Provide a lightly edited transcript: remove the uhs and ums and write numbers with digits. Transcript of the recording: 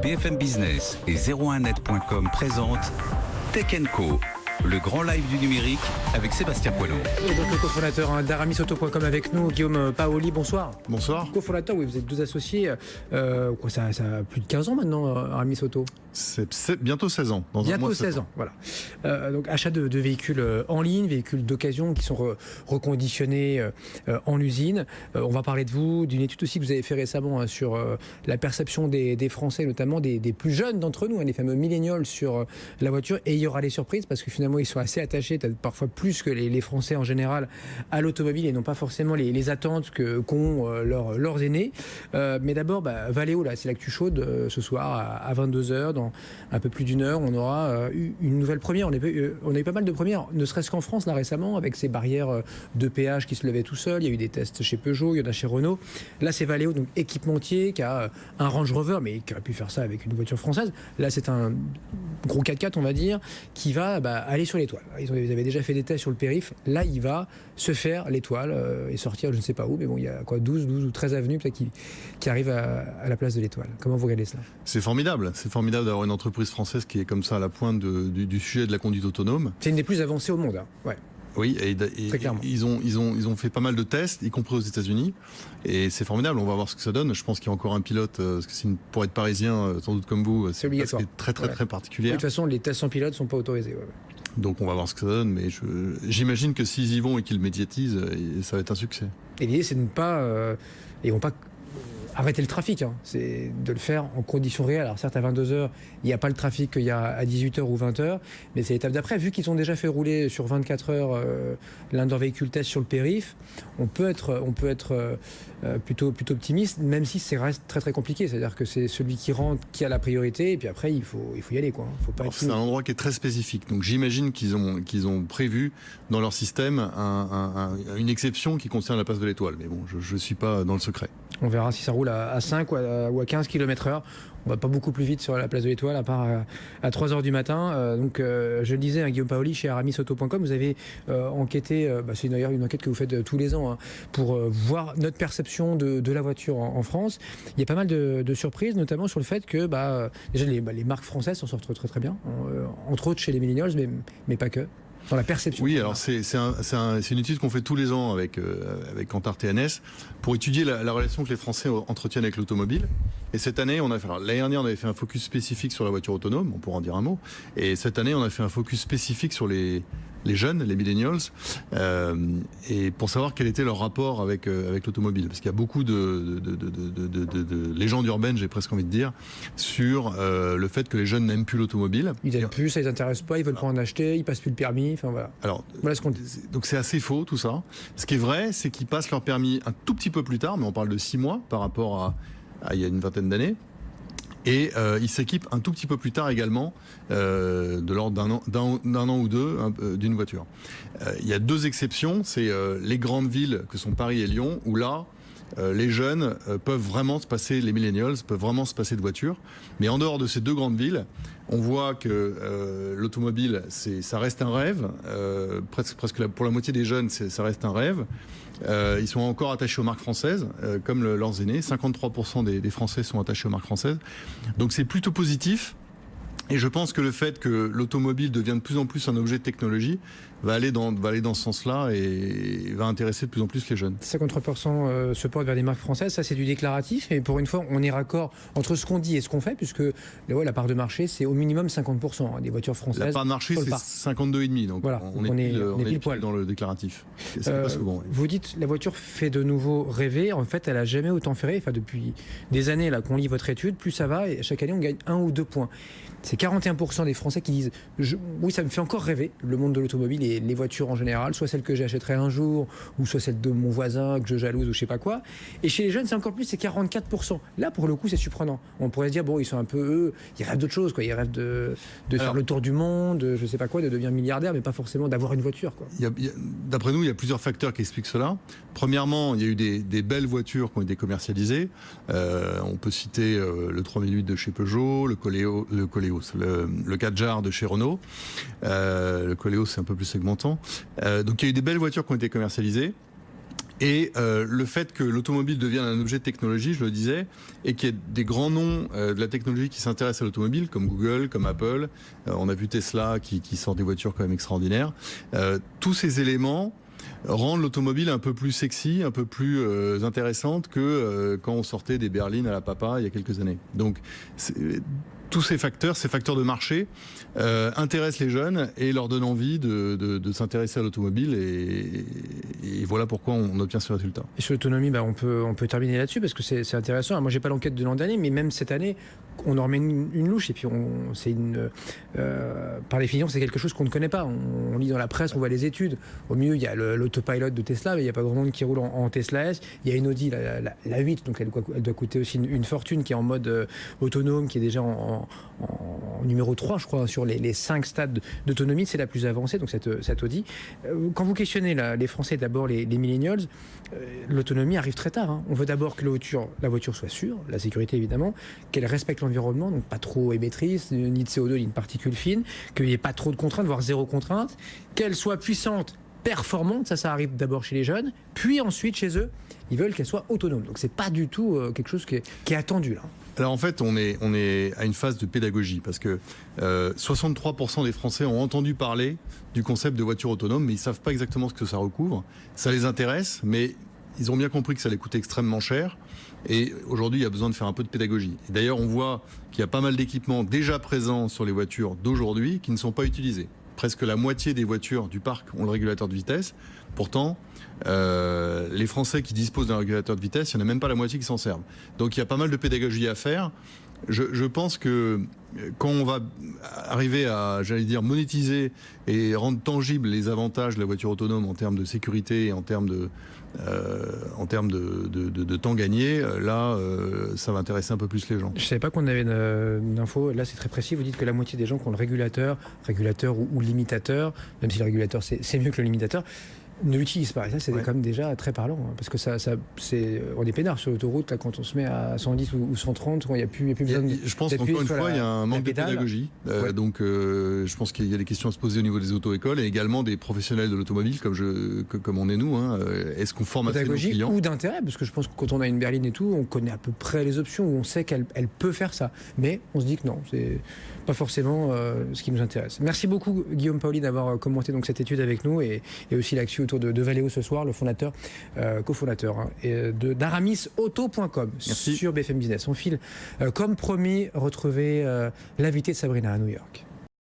BFM Business et 01net.com présentent Tech & Co, le grand live du numérique avec Sébastien Poilot. Et donc le cofondateur d'aramisauto.com avec nous, Guillaume Paoli, bonsoir. Bonsoir. Cofondateur, oui, vous êtes deux associés. Ça a plus de 15 ans maintenant, Aramis Auto. C'est bientôt 16 ans. Bientôt 16 ans, voilà. Donc achat de véhicules en ligne, véhicules d'occasion qui sont reconditionnés en usine. On va parler de vous, d'une étude aussi que vous avez fait récemment sur la perception des Français, notamment des plus jeunes d'entre nous, les fameux millennials sur la voiture. Et il y aura des surprises parce que finalement ils sont assez attachés, parfois plus que les Français en général, à l'automobile et non pas forcément les attentes qu'ont leurs aînés. Mais d'abord, Valeo, là, c'est l'actu chaude ce soir à 22h. Dans un peu plus d'une heure, on aura eu une nouvelle première. On a eu pas mal de premières, ne serait-ce qu'en France là récemment, avec ces barrières de péage qui se levaient tout seul. Il y a eu des tests chez Peugeot, il y en a chez Renault. Là, c'est Valeo, donc équipementier, qui a un Range Rover, mais qui aurait pu faire ça avec une voiture française. Là, c'est un gros 4x4, on va dire, qui va aller sur l'étoile. Ils avaient déjà fait des tests sur le périph'. Là, il va se faire l'étoile et sortir, je ne sais pas où, mais bon, il y a 12 ou 13 avenues peut-être qui arrivent à la place de l'étoile. Comment vous regardez ça ? C'est formidable d'avoir une entreprise française qui est comme ça à la pointe du sujet de la conduite autonome. C'est une des plus avancées au monde, hein. Ouais. Oui, et ils ont fait pas mal de tests, y compris aux États-Unis, et c'est formidable. On va voir ce que ça donne. Je pense qu'il y a encore un pilote, parce que pour être parisien, sans doute comme vous, c'est obligatoire. Très particulier. De toute façon, les tests sans pilote ne sont pas autorisés. Ouais. Donc on va voir ce que ça donne, mais j'imagine que s'ils y vont et qu'ils le médiatisent, ça va être un succès. Et l'idée, c'est de ne pas, ils vont pas arrêter le trafic, c'est de le faire en conditions réelles. Alors certes, à 22h, il n'y a pas le trafic qu'il y a à 18h ou 20h, mais c'est l'étape d'après. Vu qu'ils ont déjà fait rouler sur 24 heures l'un de leurs véhicules test sur le périph', on peut être plutôt optimiste, même si ça reste très très compliqué. C'est-à-dire que c'est celui qui rentre qui a la priorité, et puis après, il faut y aller, quoi. Faut pas c'est un endroit qui est très spécifique, donc j'imagine qu'ils ont prévu dans leur système une exception qui concerne la place de l'étoile. Mais bon, je ne suis pas dans le secret. On verra si ça roule à 5 ou à 15 km/h. On va pas beaucoup plus vite sur la place de l'Étoile, à part à 3h du matin. Donc, je le disais, Guillaume Paoli, chez aramisauto.com, vous avez enquêté, c'est d'ailleurs une enquête que vous faites tous les ans, pour voir notre perception de la voiture en France. Il y a pas mal de surprises, notamment sur le fait que déjà les marques françaises s'en sortent très très bien, entre autres chez les millennials, mais pas que. Dans la perception. Oui, alors c'est une étude qu'on fait tous les ans avec Kantar TNS pour étudier la relation que les Français entretiennent avec l'automobile. Et cette année, l'année dernière, on avait fait un focus spécifique sur la voiture autonome, on pourra en dire un mot. Et cette année, on a fait un focus spécifique sur les jeunes, les millennials, et pour savoir quel était leur rapport avec l'automobile. Parce qu'il y a beaucoup de légendes urbaines, j'ai presque envie de dire, sur le fait que les jeunes n'aiment plus l'automobile. Ils n'aiment plus, ça les intéresse pas, ils veulent pas en acheter, ils passent plus le permis, enfin voilà. Alors, voilà ce qu'on dit. Donc c'est assez faux tout ça. Ce qui est vrai, c'est qu'ils passent leur permis un tout petit peu plus tard, mais on parle de 6 mois par rapport à il y a une vingtaine d'années. Et ils s'équipent un tout petit peu plus tard également, de l'ordre d'un an ou deux, d'une voiture. Il y a 2 exceptions, c'est les grandes villes que sont Paris et Lyon, où là, les jeunes peuvent vraiment se passer, les millennials peuvent vraiment se passer de voiture. Mais en dehors de ces 2 grandes villes, on voit que l'automobile, ça reste un rêve. Presque pour la moitié des jeunes, ça reste un rêve. Ils sont encore attachés aux marques françaises, comme leurs aînés. 53% des Français sont attachés aux marques françaises. Donc c'est plutôt positif. Et je pense que le fait que l'automobile devienne de plus en plus un objet de technologie va aller dans ce sens-là et va intéresser de plus en plus les jeunes. 53% se portent vers des marques françaises, ça c'est du déclaratif, et pour une fois on est raccord entre ce qu'on dit et ce qu'on fait, puisque la part de marché c'est au minimum 50% des voitures françaises. La part de marché c'est 52,5%, donc voilà, on est pile poil dans le déclaratif. C'est pas souvent, oui. Vous dites la voiture fait de nouveau rêver, en fait elle a jamais autant fait rêver, depuis des années là qu'on lit votre étude, plus ça va, et chaque année on gagne 1 ou 2 points. C'est 41% des Français qui disent oui, ça me fait encore rêver, le monde de l'automobile et les voitures en général, soit celles que j'achèterai un jour, ou soit celles de mon voisin que je jalouse ou je sais pas quoi. Et chez les jeunes, c'est encore plus, c'est 44%. Là, pour le coup, c'est surprenant. On pourrait se dire, bon, ils sont un peu, eux, ils rêvent d'autre chose, quoi. Ils rêvent de faire le tour du monde, je sais pas quoi, de devenir milliardaire, mais pas forcément d'avoir une voiture, quoi. D'après nous, il y a plusieurs facteurs qui expliquent cela. Premièrement, il y a eu des belles voitures qui ont été commercialisées. On peut citer le 3008 de chez Peugeot, le Coléos, le Kadjar de chez Renault. Le Coléos, c'est un peu plus segmentant. Donc il y a eu des belles voitures qui ont été commercialisées. Et le fait que l'automobile devienne un objet de technologie, je le disais, et qu'il y ait des grands noms de la technologie qui s'intéressent à l'automobile, comme Google, comme Apple, on a vu Tesla qui sort des voitures quand même extraordinaires, tous ces éléments rendent l'automobile un peu plus sexy, un peu plus intéressante que quand on sortait des berlines à la papa il y a quelques années. Donc tous ces facteurs de marché intéressent les jeunes et leur donnent envie de s'intéresser à l'automobile et voilà pourquoi on obtient ce résultat. Et sur l'autonomie, on peut terminer là-dessus parce que c'est intéressant. Alors moi, j'ai pas l'enquête de l'an dernier, mais même cette année, on en remet une louche et puis par définition, c'est quelque chose qu'on ne connaît pas. On lit dans la presse, on voit les études. Au milieu, il y a l'autopilot de Tesla, mais il n'y a pas grand monde qui roule en Tesla S. Il y a une Audi, la 8, donc elle doit coûter aussi une fortune, qui est en mode autonome, qui est déjà en numéro 3, je crois, sur les 5 stades d'autonomie. C'est la plus avancée, donc cette Audi. Quand vous questionnez les Français, d'abord les millennials, l'autonomie arrive très tard. Hein. On veut d'abord que la voiture soit sûre, la sécurité évidemment, qu'elle respecte l'environnement, donc pas trop émettrice, ni de CO2, ni de particules fines, qu'il n'y ait pas trop de contraintes, voire zéro contrainte, qu'elle soit puissante, performante, ça arrive d'abord chez les jeunes, puis ensuite chez eux, ils veulent qu'elle soit autonome. Donc c'est pas du tout quelque chose qui est attendu là. Alors en fait, on est à une phase de pédagogie parce que 63% des Français ont entendu parler du concept de voiture autonome, mais ils savent pas exactement ce que ça recouvre. Ça les intéresse, mais ils ont bien compris que ça allait coûter extrêmement cher. Et aujourd'hui, il y a besoin de faire un peu de pédagogie. Et d'ailleurs, on voit qu'il y a pas mal d'équipements déjà présents sur les voitures d'aujourd'hui qui ne sont pas utilisés. Presque la moitié des voitures du parc ont le régulateur de vitesse. Pourtant, les Français qui disposent d'un régulateur de vitesse, il n'y en a même pas la moitié qui s'en servent. Donc il y a pas mal de pédagogie à faire. Je pense que quand on va arriver à, monétiser et rendre tangibles les avantages de la voiture autonome en termes de sécurité et en termes de temps gagné, là, ça va intéresser un peu plus les gens. Je ne savais pas qu'on avait une info. Là, c'est très précis. Vous dites que la moitié des gens qui ont le régulateur ou limitateur, même si le régulateur, c'est mieux que le limitateur, ne l'utilisent pas. Et ça, c'est quand même déjà très parlant. Hein, parce que on est peinard sur l'autoroute là, quand on se met à 110 ou 130, il n'y a plus besoin de. Je pense qu'encore une fois, il y a un manque de pédagogie. Donc, je pense qu'il y a des questions à se poser au niveau des auto-écoles et également des professionnels de l'automobile, comme on est nous. Hein. Est-ce qu'on forme assez nos clients ? Ou d'intérêt, parce que je pense que quand on a une berline et tout, on connaît à peu près les options, où on sait qu'elle peut faire ça. Mais on se dit que non, c'est pas forcément ce qui nous intéresse. Merci beaucoup, Guillaume Paoli, d'avoir commenté donc cette étude avec nous et aussi l'actu autour de Valeo ce soir, le fondateur, cofondateur d'aramisauto.com sur BFM Business. On file, comme promis, retrouver l'invité de Sabrina à New York.